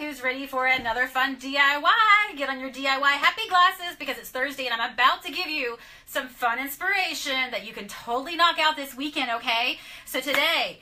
who's ready for another fun DIY. Get on your DIY happy glasses because it's Thursday and I'm about to give you some fun inspiration that you can totally knock out this weekend, okay? So today,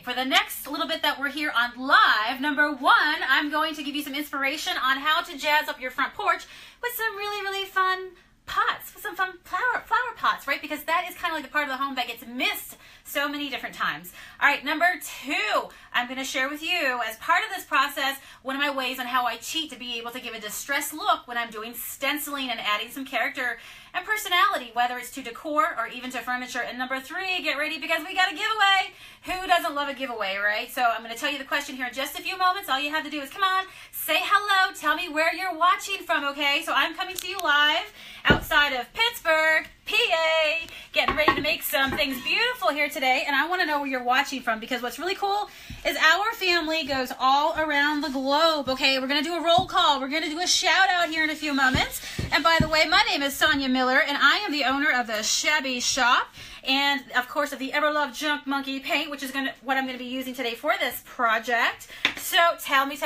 for the next little bit that we're here on live, number one, I'm going to give you some inspiration on how to jazz up your front porch with some really fun pots, with some fun flower pots, right? Because that is kind of like the part of the home that gets missed so many different times. All right, number two, I'm going to share with you as part of this process one of my ways on how I cheat to be able to give a distressed look when I'm doing stenciling and adding some character and personality, whether it's to decor or even to furniture. And number three, get ready because we got a giveaway. Who doesn't love a giveaway, right? So I'm going to tell you the question here in just a few moments. All you have to do is come on, say hello, tell me where you're watching from, okay? So I'm coming to you live outside of Pittsburgh, PA, getting ready to make some things beautiful here today, and I want to know where you're watching from because what's really cool is our family goes all around the globe, okay? We're going to do a roll call. We're going to do a shout out here in a few moments. And by the way, my name is Sonia Miller, and I am the owner of the Shabby Shop and, of course, of the Ever-Loved Junk Monkey paint, which is what I'm going to be using today for this project. So tell me,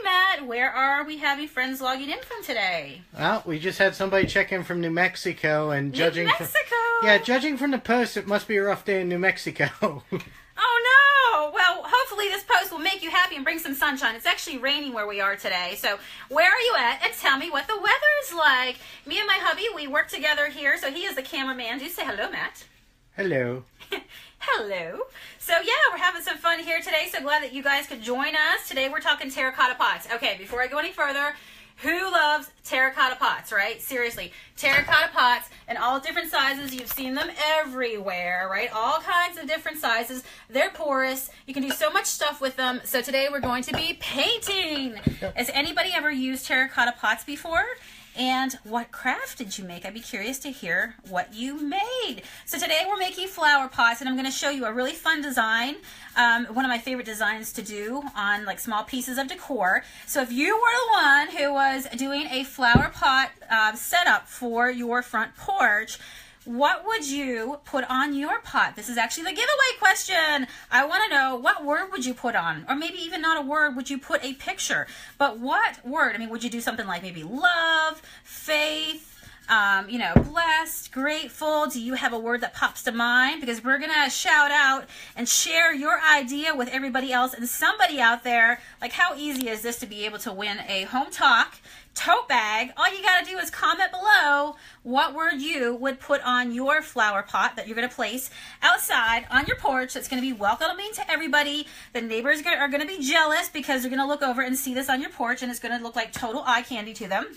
Matt, where are we having friends logging in from today? Well, we just had somebody check in from New Mexico, and judging from the post, it must be a rough day in New Mexico. Oh no! Well, hopefully this post will make you happy and bring some sunshine. It's actually raining where we are today. So where are you at? And tell me what the weather's like. Me and my hubby, we work together here, so he is the cameraman. Do say hello, Matt. Hello. Hello. So yeah, we're having some fun here today. So glad that you guys could join us. Today we're talking terracotta pots. Okay, before I go any further, who loves terracotta pots, right? Seriously, terracotta pots in all different sizes. You've seen them everywhere, right? All kinds of different sizes. They're porous. You can do so much stuff with them. So today we're going to be painting. Has anybody ever used terracotta pots before? And what craft did you make? I'd be curious to hear what you made. So today we're making flower pots, and I'm going to show you a really fun design, one of my favorite designs to do on like small pieces of decor. So if you were the one who was doing a flower pot setup for your front porch, what would you put on your pot? This is actually the giveaway question. I want to know, what word would you put on? Or maybe even not a word, would you put a picture? But what word? I mean, would you do something like maybe love, faith, blessed, grateful? Do you have a word that pops to mind? Because we're going to shout out and share your idea with everybody else and somebody out there. Like, how easy is this to be able to win a Hometalk tote bag? All you got to do is comment below what word you would put on your flower pot that you're going to place outside on your porch. That's going to be welcoming to everybody. The neighbors are going to be jealous because they're going to look over and see this on your porch, and it's going to look like total eye candy to them.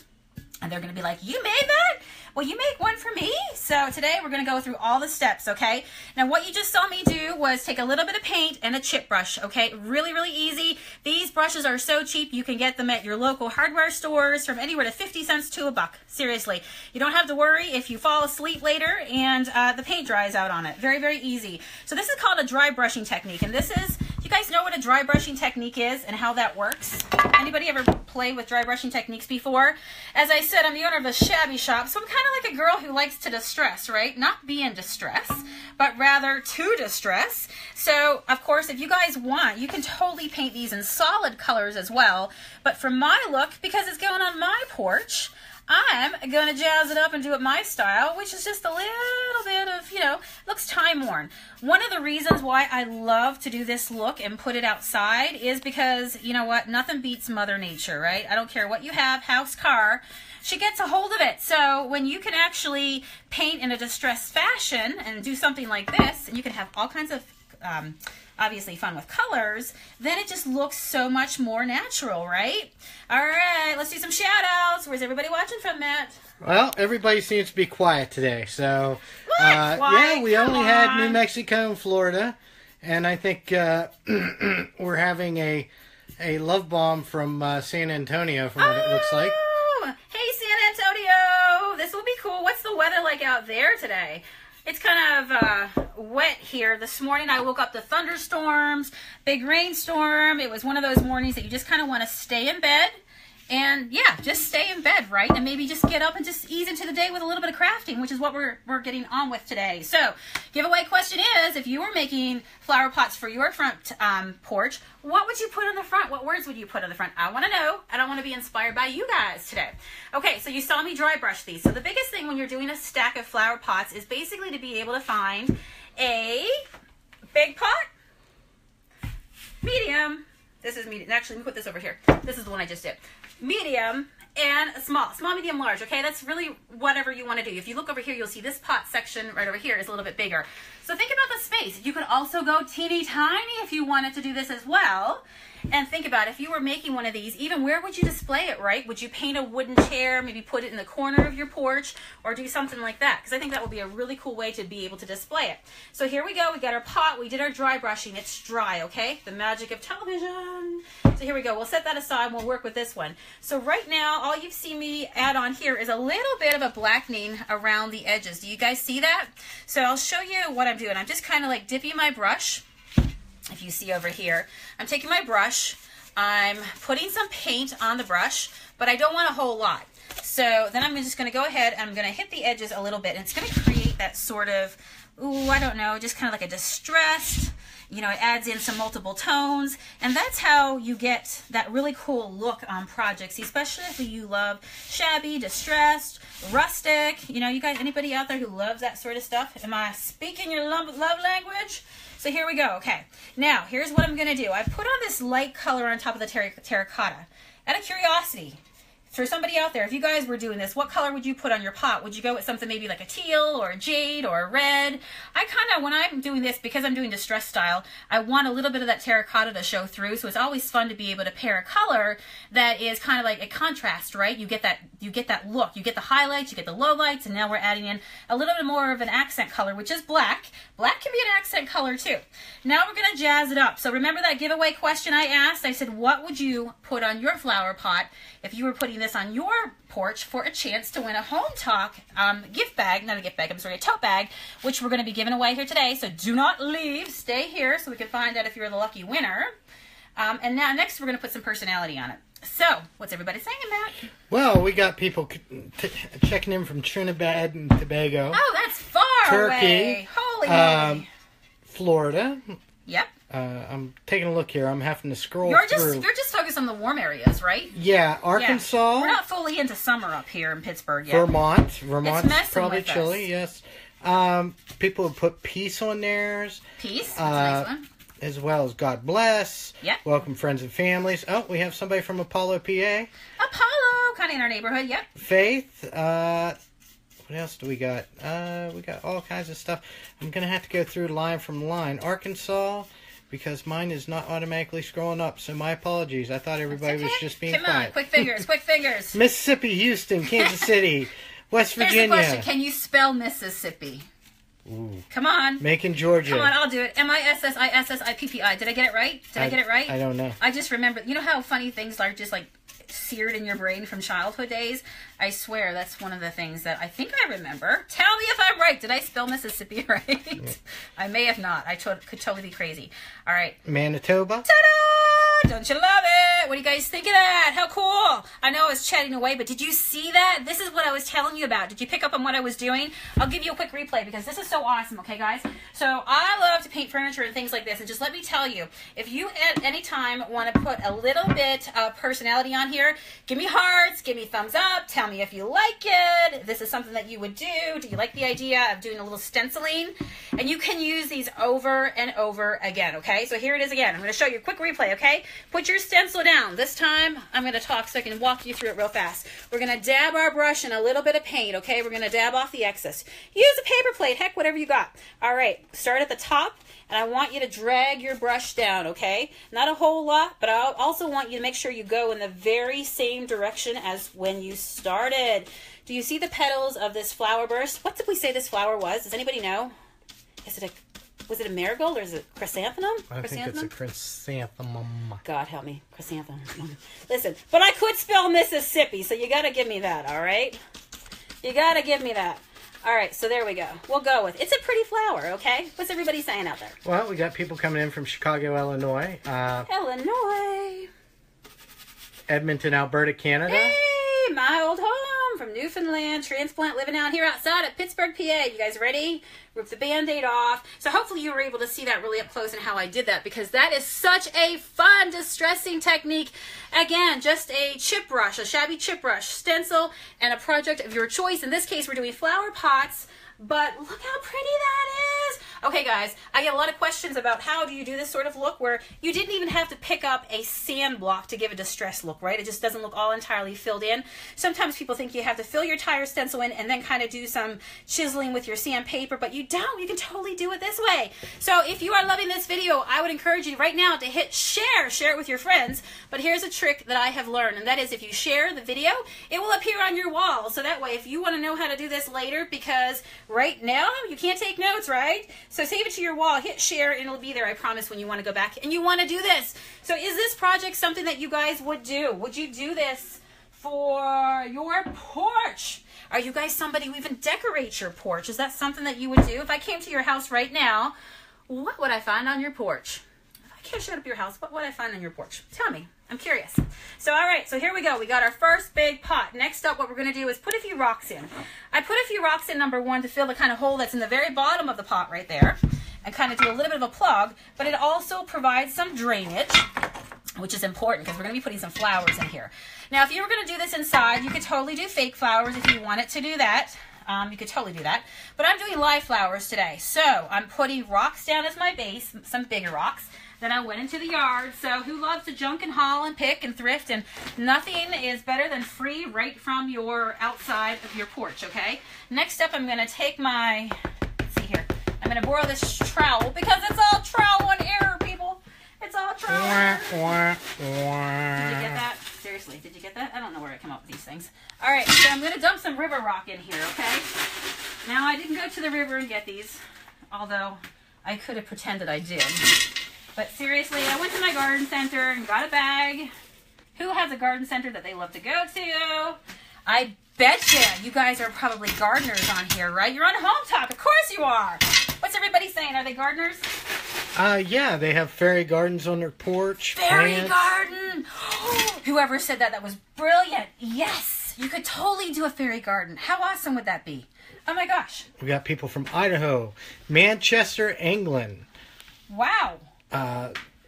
And they're going to be like, you made that? Well, you make one for me? So today we're going to go through all the steps, okay? Now what you just saw me do was take a little bit of paint and a chip brush, okay? Really easy. These brushes are so cheap. You can get them at your local hardware stores from anywhere to 50 cents to $1. Seriously. You don't have to worry if you fall asleep later and the paint dries out on it. Very easy. So this is called a dry brushing technique. And this is, you guys know what a dry brushing technique is and how that works? Anybody ever played with dry brushing techniques before? As I said, I'm the owner of a Shabby Shop, so I'm kind of like a girl who likes to distress, right? Not be in distress, but rather to distress. So, of course, if you guys want, you can totally paint these in solid colors as well. But for my look, because it's going on my porch, I'm going to jazz it up and do it my style, which is just a little bit of, looks time-worn. One of the reasons why I love to do this look and put it outside is because, you know what, nothing beats Mother Nature, right? I don't care what you have, house, car, she gets a hold of it. So when you can actually paint in a distressed fashion and do something like this, and you can have all kinds of obviously fun with colors, then it just looks so much more natural, right? All right, let's do some shout outs. Where's everybody watching from, Matt? Well, everybody seems to be quiet today. So, quiet? yeah, we only had New Mexico and Florida. And I think we're having a love bomb from San Antonio, from what it looks like. Hey, San Antonio. This will be cool. What's the weather like out there today? It's kind of wet here. This morning I woke up to thunderstorms, big rainstorm. It was one of those mornings that you just kind of want to stay in bed And yeah, just stay in bed, right? And maybe just get up and just ease into the day with a little bit of crafting, which is what we're getting on with today. So, giveaway question is, if you were making flower pots for your front porch, what would you put on the front? What words would you put on the front? I want to know, and I want to be inspired by you guys today. Okay, so you saw me dry brush these. So the biggest thing when you're doing a stack of flower pots is basically to be able to find a big pot, medium. This is medium. Actually, let me put this over here. This is the one I just did. Medium and a small, medium, large. Okay, that's really whatever you want to do. If you look over here, you'll see this pot section right over here is a little bit bigger. So think about the space. You could also go teeny tiny if you wanted to do this as well. And think about if you were making one of these, even where would you display it, right? Would you paint a wooden chair, maybe put it in the corner of your porch, or do something like that? Because I think that would be a really cool way to be able to display it. So here we go. We got our pot. We did our dry brushing. It's dry, okay? The magic of television. So here we go. We'll set that aside and we'll work with this one. So right now, all you've seen me add on here is a little bit of a blackening around the edges. Do you guys see that? So I'll show you what I'm doing. I'm just kind of like dipping my brush. If you see over here, I'm taking my brush, I'm putting some paint on the brush, but I don't want a whole lot. So then I'm just going to go ahead and I'm going to hit the edges a little bit, and it's going to create that sort of, ooh, I don't know, just kind of like a distressed, you know, it adds in some multiple tones, and that's how you get that really cool look on projects, especially if you love shabby, distressed, rustic. You know, you guys, anybody out there who loves that sort of stuff? Am I speaking your love language? So here we go. Okay, now here's what I'm going to do. I put on this light color on top of the terracotta. Out of curiosity, for somebody out there, if you guys were doing this, what color would you put on your pot? Would you go with something maybe like a teal or a jade or a red? I kind of, when I'm doing this, because I'm doing distress style, I want a little bit of that terracotta to show through. So it's always fun to be able to pair a color that is kind of like a contrast, right? You get that look. You get the highlights, you get the lowlights, and now we're adding in a little bit more of an accent color, which is black. Black can be an accent color too. Now we're going to jazz it up. So remember that giveaway question I asked? I said, what would you put on your flower pot if you were putting this on your porch for a chance to win a Hometalk gift bag, not a gift bag, I'm sorry, a tote bag, which we're going to be giving away here today. So do not leave. Stay here so we can find out if you're the lucky winner. And now next we're going to put some personality on it. So, what's everybody saying, Matt? Well, we got people checking in from Trinidad and Tobago. Oh, that's far Turkey, away. Holy moly. Florida. Yep. I'm taking a look here. I'm having to scroll through. You're just focused on the warm areas, right? Yeah, Arkansas. Yeah. We're not fully into summer up here in Pittsburgh yet. Vermont's it's probably chilly, yes. People have put peace on theirs. Peace? That's a nice one. As well as God bless. Yep. Welcome friends and families. Oh, we have somebody from Apollo, PA. Apollo, kind of in our neighborhood, yep. Faith. What else do we got? We got all kinds of stuff. I'm going to have to go through line from line. Arkansas, because mine is not automatically scrolling up, so my apologies. I thought everybody was just being quiet. Come on, quick fingers, quick fingers. Mississippi, Houston, Kansas City, West Virginia. Here's the question. Can you spell Mississippi? Ooh. Come on. Macon, Georgia. Come on, I'll do it. Mississippi. Did I get it right? Did I get it right? I don't know. I just remember, you know how funny things are just like seared in your brain from childhood days? I swear that's one of the things that I think I remember. Tell me if I'm right. Did I spell Mississippi right? Yeah. I may have not. I could totally be crazy. All right. Manitoba. Ta-da! Don't you love it? What do you guys think of that? How cool. I know I was chatting away, but did you see that? This is what I was telling you about. Did you pick up on what I was doing? I'll give you a quick replay because this is so awesome, okay, guys? So I love to paint furniture and things like this, and just let me tell you, if you at any time want to put a little bit of personality on here, give me hearts, give me thumbs up, tell me if you like it. This is something that you would do. Do you like the idea of doing a little stenciling? And you can use these over and over again, okay? So here it is again. I'm going to show you a quick replay, okay? Put your stencil down. This time, I'm going to talk so I can walk you through it real fast. We're going to dab our brush in a little bit of paint, okay? We're going to dab off the excess. Use a paper plate, heck, whatever you got. All right, start at the top, and I want you to drag your brush down, okay? Not a whole lot, but I also want you to make sure you go in the very same direction as when you started. Do you see the petals of this flower burst? What did we say this flower was? Does anybody know? Was it a marigold or is it chrysanthemum? I think it's a chrysanthemum. God help me. Chrysanthemum. Listen, but I could spell Mississippi, so you got to give me that, all right? You got to give me that. All right, so there we go. We'll go with it's a pretty flower, okay? What's everybody saying out there? Well, we got people coming in from Chicago, Illinois. Illinois. Edmonton, Alberta, Canada. Hey, my old home from Newfoundland, transplant living out here outside of Pittsburgh, PA. You guys ready? Rip the Band-Aid off. So hopefully you were able to see that really up close and how I did that, because that is such a fun distressing technique. Again, just a chip brush, a shabby chip brush, stencil, and a project of your choice. In this case, we're doing flower pots, but look how pretty that is. Okay, guys, I get a lot of questions about how do you do this sort of look where you didn't even have to pick up a sand block to give a distressed look, right? It just doesn't look all entirely filled in. Sometimes people think you have to fill your tire stencil in and then kind of do some chiseling with your sandpaper, but you don't. You can totally do it this way. So if you are loving this video, I would encourage you right now to hit share. Share it with your friends. But here's a trick that I have learned, and that is if you share the video, it will appear on your wall. So that way, if you want to know how to do this later, because right now you can't take notes, right? So save it to your wall, hit share, and it'll be there, I promise, when you want to go back and you want to do this. So is this project something that you guys would do? Would you do this for your porch? Are you guys somebody who even decorates your porch? Is that something that you would do? If I came to your house right now, what would I find on your porch? If I can't shut up your house, what would I find on your porch? Tell me. I'm curious. So, all right, so here we go. We got our first big pot. Next up, what we're going to do is put a few rocks in. I put a few rocks in, number one, to fill the kind of hole that's in the very bottom of the pot right there, and kind of do a little bit of a plug, but it also provides some drainage, which is important because we're going to be putting some flowers in here. Now, if you were going to do this inside, you could totally do fake flowers if you wanted to do that. You could totally do that. But I'm doing live flowers today. So I'm putting rocks down as my base, some bigger rocks. Then I went into the yard. So who loves to junk and haul and pick and thrift? And nothing is better than free right from your outside of your porch, okay? Next up, I'm going to take my, let's see here. I'm going to borrow this trowel because it's all trowel and error, people. It's all trowel and error. Did you get that? Seriously, did you get that? I don't know where I come up with these things. All right, so I'm going to dump some river rock in here, okay? Now, I didn't go to the river and get these, although I could have pretended I did. But seriously, I went to my garden center and got a bag. Who has a garden center that they love to go to? I betcha you guys are probably gardeners on here, right? You're on Hometalk. Of course you are. What's everybody saying? Are they gardeners? Yeah, they have fairy gardens on their porch. Fairy plants. garden! Whoever said that, that was brilliant. Yes, you could totally do a fairy garden. How awesome would that be? Oh my gosh. We got people from Idaho, Manchester, England. Wow.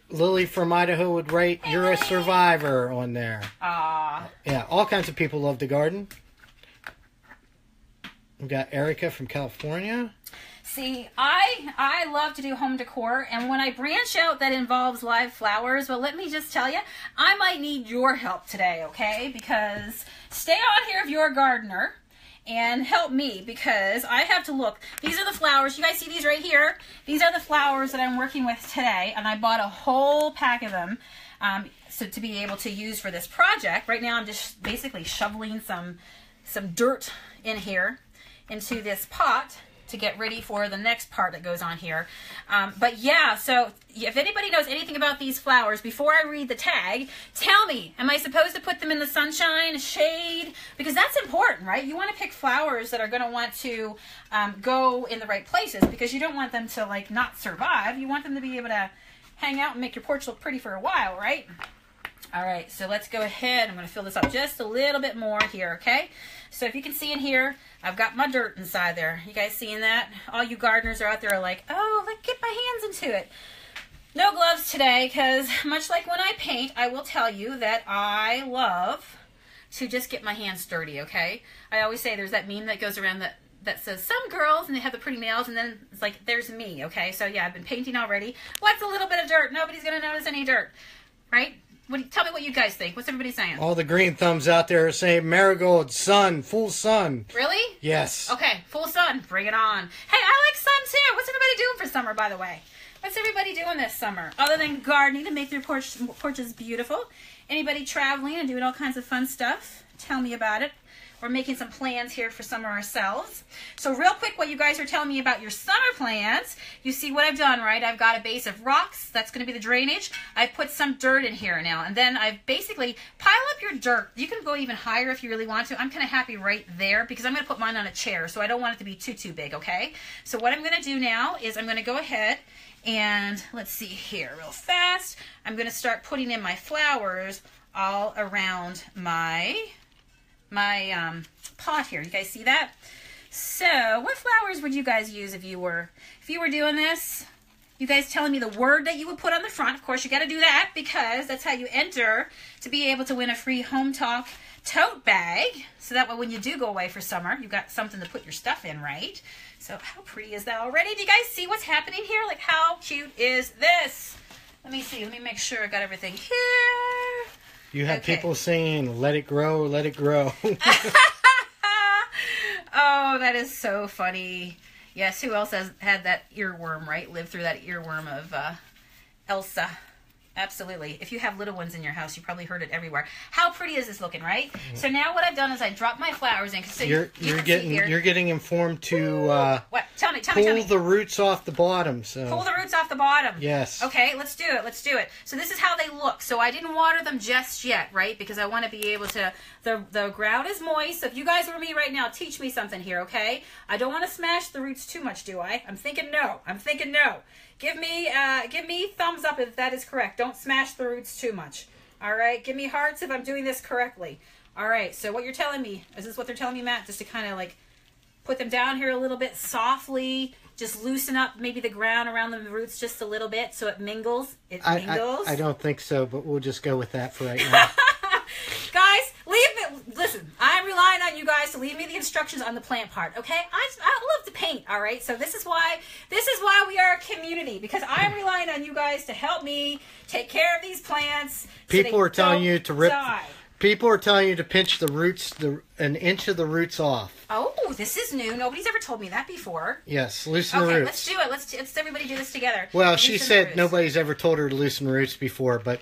Lily from Idaho would write, "You're a survivor" on there. Yeah, all kinds of people love to garden. We got Erica from California. See, I love to do home decor, and when I branch out that involves live flowers, well, let me just tell you, I might need your help today, okay? Because stay on here if you're a gardener and help me, because I have to look. These are the flowers. You guys see these right here? These are the flowers that I'm working with today, and I bought a whole pack of them so to be able to use for this project. Right now, I'm just basically shoveling some dirt in here into this pot to get ready for the next part that goes on here. But yeah, so if anybody knows anything about these flowers, before I read the tag, tell me, am I supposed to put them in the sunshine, shade? Because that's important, right? You want to pick flowers that are going to want to go in the right places, because you don't want them to like not survive. You want them to be able to hang out and make your porch look pretty for a while, right? All right, so let's go ahead. I'm going to fill this up just a little bit more here, okay? So if you can see in here, I've got my dirt inside there. You guys seeing that? All you gardeners are out there are like, oh, let's get my hands into it. No gloves today, because much like when I paint, I will tell you that I love to just get my hands dirty, okay? I always say there's that meme that goes around that says some girls, and they have the pretty nails, and then it's like, there's me, okay? So yeah, I've been painting already. What's a little bit of dirt? Nobody's going to notice any dirt, right? Tell me what you guys think. What's everybody saying? All the green thumbs out there are saying marigold, sun, full sun. Really? Yes. Okay, full sun. Bring it on. Hey, I like sun too. What's everybody doing for summer, by the way? What's everybody doing this summer? Other than gardening to make their porches beautiful. Anybody traveling and doing all kinds of fun stuff? Tell me about it. we're making some plans here for summer ourselves. So real quick, what you guys are telling me about your summer plans, you see what I've done, right? I've got a base of rocks. That's going to be the drainage. I've put some dirt in here now. And then I've basically pile up your dirt. You can go even higher if you really want to. I'm kind of happy right there because I'm going to put mine on a chair. So I don't want it to be too big, okay? So what I'm going to do now is I'm going to go ahead and let's see here real fast. I'm going to start putting in my flowers all around my pot here. You guys see that? So what flowers would you guys use if you were doing this? You guys telling me the word that you would put on the front. Of course, you got to do that because that's how you enter to be able to win a free Hometalk tote bag. So that way when you do go away for summer, you've got something to put your stuff in, right? So how pretty is that already? Do you guys see what's happening here? Like, how cute is this? Let me see. Let me make sure I got everything here. You have people singing, let it grow, let it grow. Oh, that is so funny. Yes, who else has had that earworm, right? Lived through that earworm of Elsa. Absolutely. If you have little ones in your house, you probably heard it everywhere. How pretty is this looking, right? So now what I've done is I dropped my flowers in. So you're getting informed to what? Tell me. Pull the roots off the bottom. So pull the roots off the bottom. Yes. Okay, let's do it. So this is how they look. So I didn't water them just yet, right? Because I want to be able to. The ground is moist. So if you guys were me right now, teach me something here, okay? I don't want to smash the roots too much, do I? I'm thinking no. Give me thumbs up if that is correct. Don't smash the roots too much. All right. Give me hearts if I'm doing this correctly. All right. So what you're telling me, is this what they're telling me, Matt? Just to kind of like put them down here a little bit softly, just loosen up maybe the ground around the roots just a little bit so it mingles. I don't think so, but we'll just go with that for right now. Guys, listen, I'm relying on you guys to leave me the instructions on the plant part, okay? I love to paint, all right? So this is why we are a community, because I'm relying on you guys to help me take care of these plants. People are telling you to rip. People are telling you to pinch the roots, an inch of the roots off. Oh, this is new. Nobody's ever told me that before. Yes, loosen the roots. Okay, let's do it. Let's everybody do this together. Well, she said nobody's ever told her to loosen roots before, but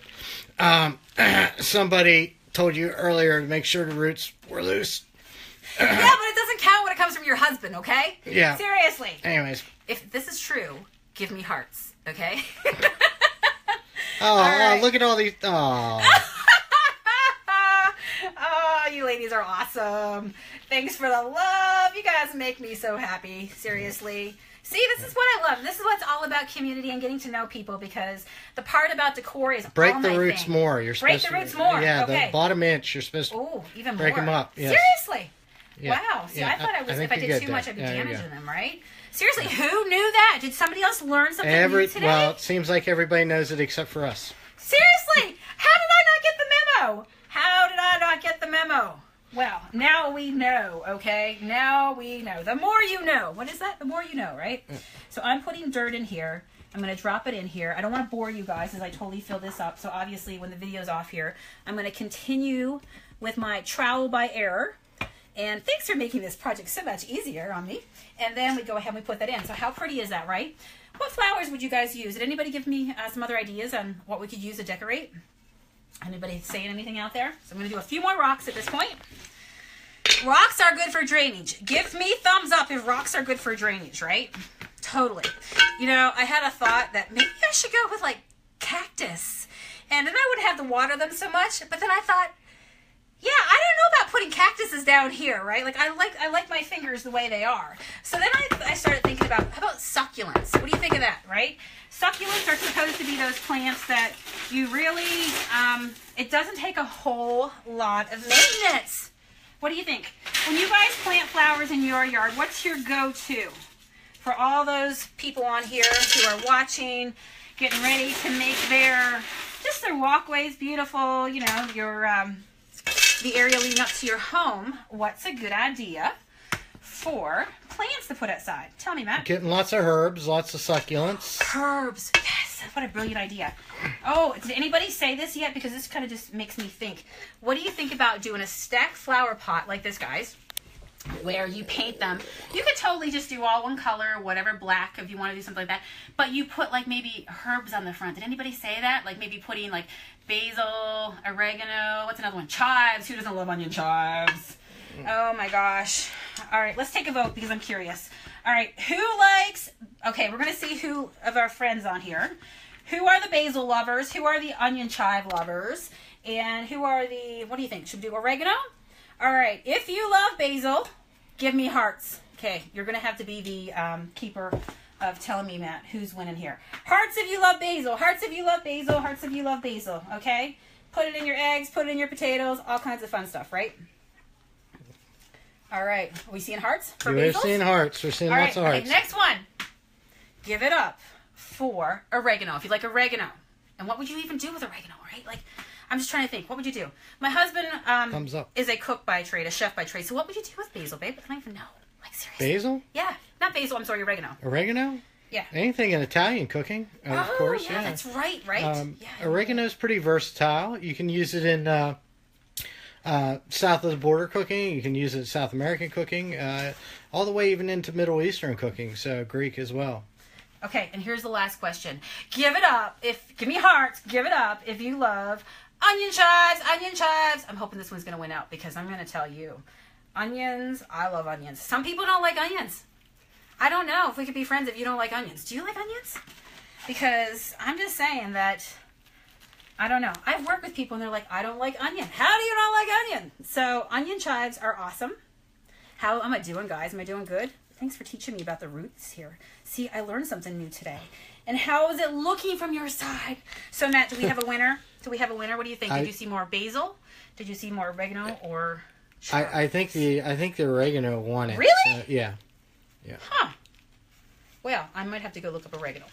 somebody told you earlier to make sure the roots were loose. Yeah, but it doesn't count when it comes from your husband, okay? Yeah. Seriously. Anyways. If this is true, give me hearts, okay? Right. Look at all these. Oh. Oh, you ladies are awesome. Thanks for the love. You guys make me so happy. Seriously. See, this is what I love. This is what's all about community and getting to know people, because the part about decor is break all the my roots thing. more. You're break supposed the roots more. Yeah, okay. The bottom inch you're supposed to even break more. them up. Yes. Seriously. Yeah. Wow. See, I thought if I did too much, I'd be damaging them, right? Seriously, who knew that? Did somebody else learn something new today? Well, it seems like everybody knows it except for us. Seriously, how did I not get the memo? How did I not get the memo? Well, now we know, okay? Now we know. The more you know. What is that? The more you know, right? So I'm putting dirt in here. I'm going to drop it in here. I don't want to bore you guys as I totally fill this up. So obviously when the video's off here, I'm going to continue with my trial by error. And thanks for making this project so much easier on me. And then we go ahead and we put that in. So how pretty is that, right? What flowers would you guys use? Did anybody give me some other ideas on what we could use to decorate? Anybody saying anything out there? So I'm going to do a few more rocks at this point. Rocks are good for drainage. Give me thumbs up if rocks are good for drainage, right? Totally. You know, I had a thought that maybe I should go with like cactus. And then I wouldn't have to water them so much. But then I thought, yeah, I don't know about putting cactuses down here, right? Like I like my fingers the way they are. So then I started thinking about, how about succulents? What do you think of that, right? Succulents are supposed to be those plants that you really, it doesn't take a whole lot of maintenance. What do you think? When you guys plant flowers in your yard, what's your go-to? For all those people on here who are watching, getting ready to make their walkways beautiful, you know, the area leading up to your home, what's a good idea for plants to put outside? Tell me, Matt. Getting lots of herbs, lots of succulents. Herbs. Yes, what a brilliant idea. Oh, did anybody say this yet? Because this kind of just makes me think. What do you think about doing a stacked flower pot like this, guys, where you paint them? You could totally just do all one color, whatever, black, if you want to do something like that. But you put like maybe herbs on the front. Did anybody say that? Like maybe putting like basil, oregano, what's another one? Chives. Who doesn't love onion chives? Oh my gosh. All right, let's take a vote because I'm curious. All right, who likes, okay, we're going to see who of our friends on here. Who are the basil lovers? Who are the onion chive lovers? And who are the, what do you think? Should we do oregano? All right, if you love basil, give me hearts. Okay, you're going to have to be the keeper of telling me, Matt, who's winning here. Hearts if you love basil. Hearts if you love basil. Hearts if you love basil. Okay? Put it in your eggs. Put it in your potatoes. All kinds of fun stuff, right? All right. Are we seeing hearts for basil? We're seeing hearts. We're seeing lots of hearts. Okay, next one. Give it up for oregano. If you like oregano. And what would you even do with oregano, right? Like, I'm just trying to think. What would you do? My husband Thumbs up. is a cook by trade, a chef by trade. So what would you do with basil, babe? I don't even know. Like, seriously. Basil? Yeah. Not basil. I'm sorry, oregano. Oregano? Yeah. Anything in Italian cooking, of course. Yeah, that's right, right? Yeah, oregano is pretty versatile. You can use it in south of the border cooking. You can use it in South American cooking, all the way even into Middle Eastern cooking, so Greek as well. Okay, and here's the last question. Give it up. Give me hearts. Give it up if you love onion chives. Onion chives. I'm hoping this one's going to win out because I'm going to tell you. Onions. I love onions. Some people don't like onions. I don't know if we could be friends if you don't like onions. Do you like onions? Because I'm just saying that, I don't know. I've worked with people and they're like, I don't like onion. How do you not like onion? So onion chives are awesome. How am I doing, guys? Am I doing good? Thanks for teaching me about the roots here. See, I learned something new today. And how is it looking from your side? So, Matt, do we have a winner? Do we have a winner? What do you think? Did you see more basil? Did you see more oregano or? I think the oregano won it. Really? So, yeah. Yeah. Huh. Well, I might have to go look up oregano.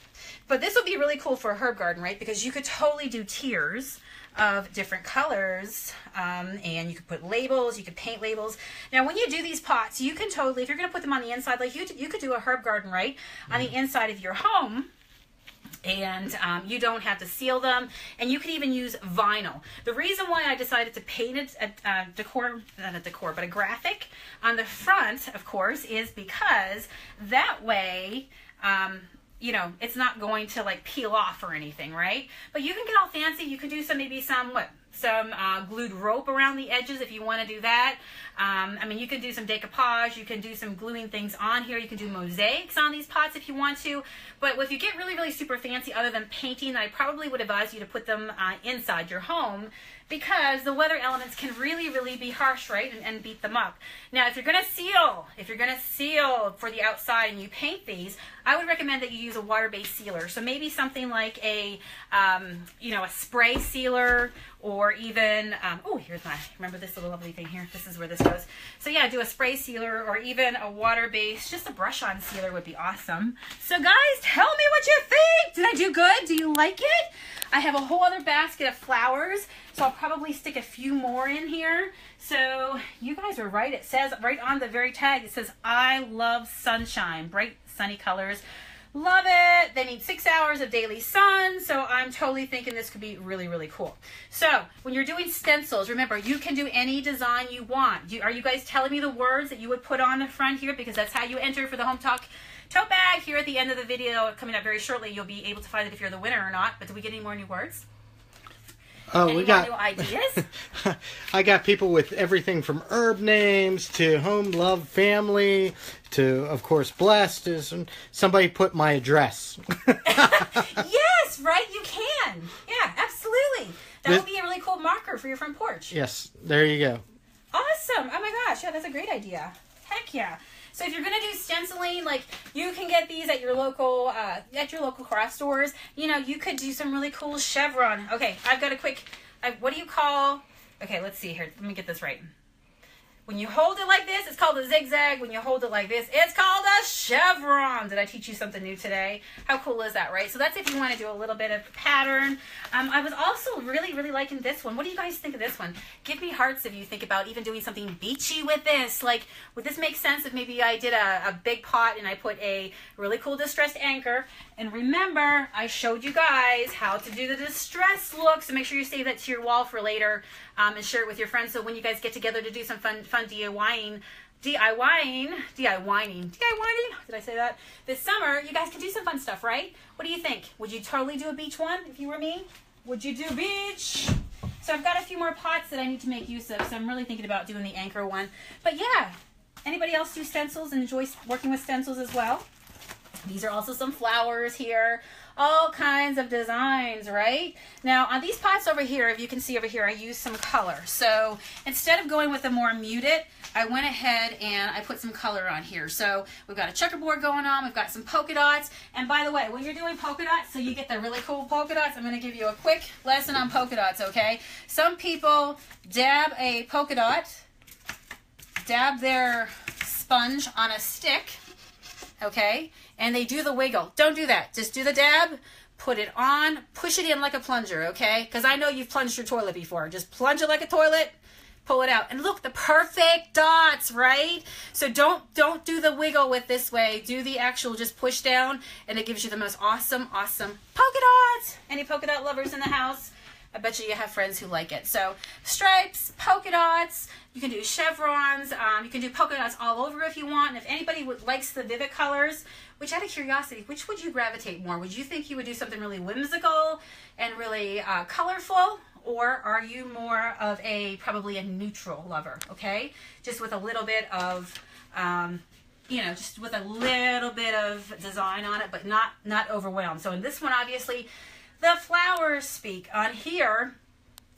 But this would be really cool for a herb garden, right? Because you could totally do tiers of different colors, and you could put labels, you could paint labels. Now, when you do these pots, you can totally, if you're going to put them on the inside, like you could do a herb garden, right? On the inside of your home. And you don't have to seal them, and you can even use vinyl. The reason why I decided to paint it a graphic on the front, of course, is because that way, you know, it's not going to like peel off or anything, right? But you can get all fancy. You can do some glued rope around the edges if you want to do that. I mean, you can do some decoupage. You can do some gluing things on here. You can do mosaics on these pots if you want to. But if you get really, really super fancy, other than painting, I probably would advise you to put them inside your home because the weather elements can really, really be harsh, right, and beat them up. Now, if you're going to seal for the outside and you paint these, I would recommend that you use a water-based sealer. So maybe something like a spray sealer, or even, remember this little lovely thing here? This is where this goes. So yeah, do a spray sealer or even a water-based, just a brush-on sealer would be awesome. So guys, tell me what you think. Did I do good? Do you like it? I have a whole other basket of flowers, so I'll probably stick a few more in here. So you guys are right. It says right on the very tag, it says, I love sunshine, bright sunny colors. Love it. They need 6 hours of daily sun, so I'm totally thinking this could be really, really cool. So when you're doing stencils, remember, you can do any design you want. Are you guys telling me the words that you would put on the front here? Because that's how you enter for the Hometalk tote bag. Here at the end of the video, coming up very shortly, you'll be able to find it if you're the winner or not. But do we get any more new words? Oh, any we got new ideas? I got people with everything from herb names to home, love, family to, of course, blessed. Somebody put my address. Yes, right? You can. Yeah, absolutely. That would be a really cool marker for your front porch. Yes, there you go. Awesome. Oh my gosh. Yeah, that's a great idea. Heck yeah. So if you're going to do stenciling, like you can get these at your local craft stores. You know, you could do some really cool chevron. Okay, I've got a quick, what do you call, okay, let's see here. Let me get this right. When you hold it like this, it's called a zigzag. When you hold it like this, it's called a chevron. Did I teach you something new today? How cool is that, right? So that's if you want to do a little bit of pattern. I was also really, really liking this one. What do you guys think of this one? Give me hearts if you think about even doing something beachy with this. Like, would this make sense if maybe I did a big pot and I put a really cool distressed anchor? And remember, I showed you guys how to do the distress look. So make sure you save that to your wall for later and share it with your friends. So when you guys get together to do some fun DIYing, did I say that? This summer, you guys can do some fun stuff, right? What do you think? Would you totally do a beach one if you were me? Would you do beach? So I've got a few more pots that I need to make use of, so I'm really thinking about doing the anchor one. But yeah, anybody else do stencils and enjoy working with stencils as well? These are also some flowers here. All kinds of designs, right? Now, on these pots over here, if you can see over here, I used some color. So instead of going with the more muted, I went ahead and I put some color on here. So we've got a checkerboard going on. We've got some polka dots. And by the way, when you're doing polka dots, so you get the really cool polka dots, I'm going to give you a quick lesson on polka dots, okay? Some people dab a polka dot, dab their sponge on a stick, okay? And they do the wiggle. Don't do that. Just do the dab, put it on, push it in like a plunger, okay? Because I know you've plunged your toilet before. Just plunge it like a toilet, pull it out. And look, the perfect dots, right? So don't do the wiggle with this way. Do the actual just push down, and it gives you the most awesome polka dots. Any polka dot lovers in the house? I bet you have friends who like it. So stripes, polka dots, you can do chevrons, you can do polka dots all over if you want. And if anybody likes the vivid colors, which out of curiosity, which would you gravitate more? Would you think you would do something really whimsical and really colorful? Or are you more of probably a neutral lover, okay? Just with a little bit of, just with a little bit of design on it, but not overwhelmed. So in this one, obviously, the flowers speak. On here,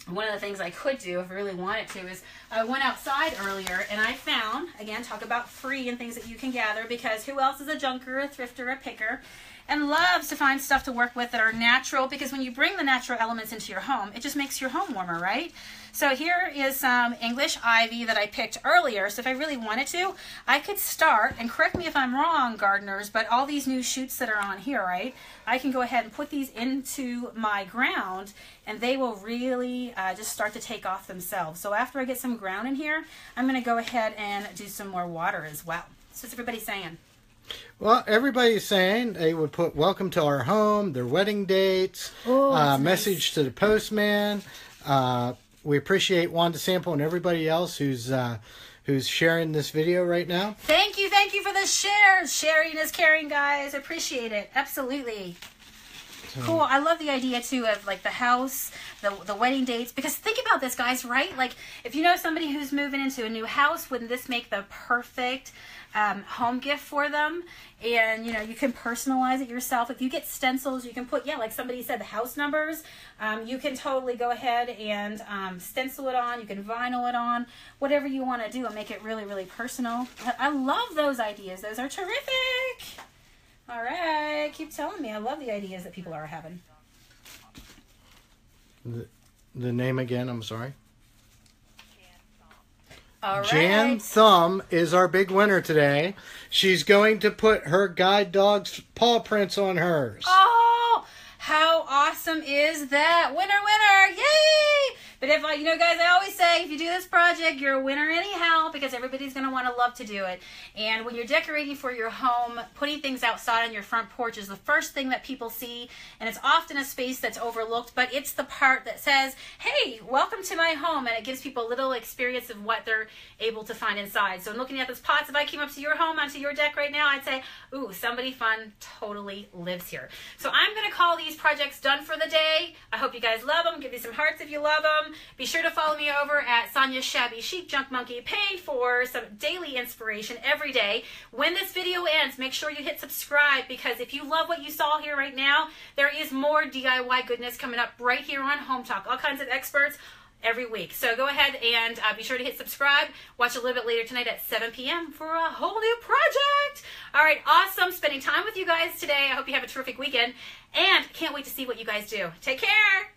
one of the things I could do if I really wanted to is I went outside earlier and I found, again, talk about free and things that you can gather, because who else is a junker, a thrifter, a picker, and loves to find stuff to work with that are natural, because when you bring the natural elements into your home, it just makes your home warmer, right? So here is some English ivy that I picked earlier. So if I really wanted to, I could start, and correct me if I'm wrong, gardeners, but all these new shoots that are on here, right? I can go ahead and put these into my ground, and they will really just start to take off themselves. So after I get some ground in here, I'm going to go ahead and do some more water as well. So what's everybody saying? Well, everybody's saying they would put welcome to our home, their wedding dates, message to the postman. We appreciate Wanda Sample and everybody else who's sharing this video right now. Thank you for the shares. Sharing is caring, guys. Appreciate it. Absolutely. Cool. I love the idea too of like the house, the wedding dates, because think about this, guys, right? Like if you know somebody who's moving into a new house, wouldn't this make the perfect home gift for them? And you can personalize it yourself. If you get stencils, you can put, like somebody said, the house numbers. You can totally go ahead and stencil it on. You can vinyl it on, whatever you want to do, and make it really, really personal. I love those ideas. Those are terrific. All right, keep telling me. I love the ideas that people are having. The name again, I'm sorry. All right. Jan Thumb is our big winner today. She's going to put her guide dog's paw prints on hers. Oh, how awesome is that? Winner, yay! But if guys, I always say, if you do this project, you're a winner anyhow, because everybody's going to want to love to do it. And when you're decorating for your home, putting things outside on your front porch is the first thing that people see. And it's often a space that's overlooked, but it's the part that says, hey, welcome to my home. And it gives people a little experience of what they're able to find inside. So in looking at those pots, if I came up to your home, onto your deck right now, I'd say, ooh, somebody fun totally lives here. So I'm going to call these projects done for the day. I hope you guys love them. Give me some hearts if you love them. Be sure to follow me over at Sonia's Shabby Chic Junk Monkey page for some daily inspiration every day. When this video ends, make sure you hit subscribe, because if you love what you saw here right now, there is more DIY goodness coming up right here on Hometalk. All kinds of experts every week. So go ahead and be sure to hit subscribe. Watch a little bit later tonight at 7 p.m. for a whole new project. All right, awesome spending time with you guys today. I hope you have a terrific weekend, and can't wait to see what you guys do. Take care.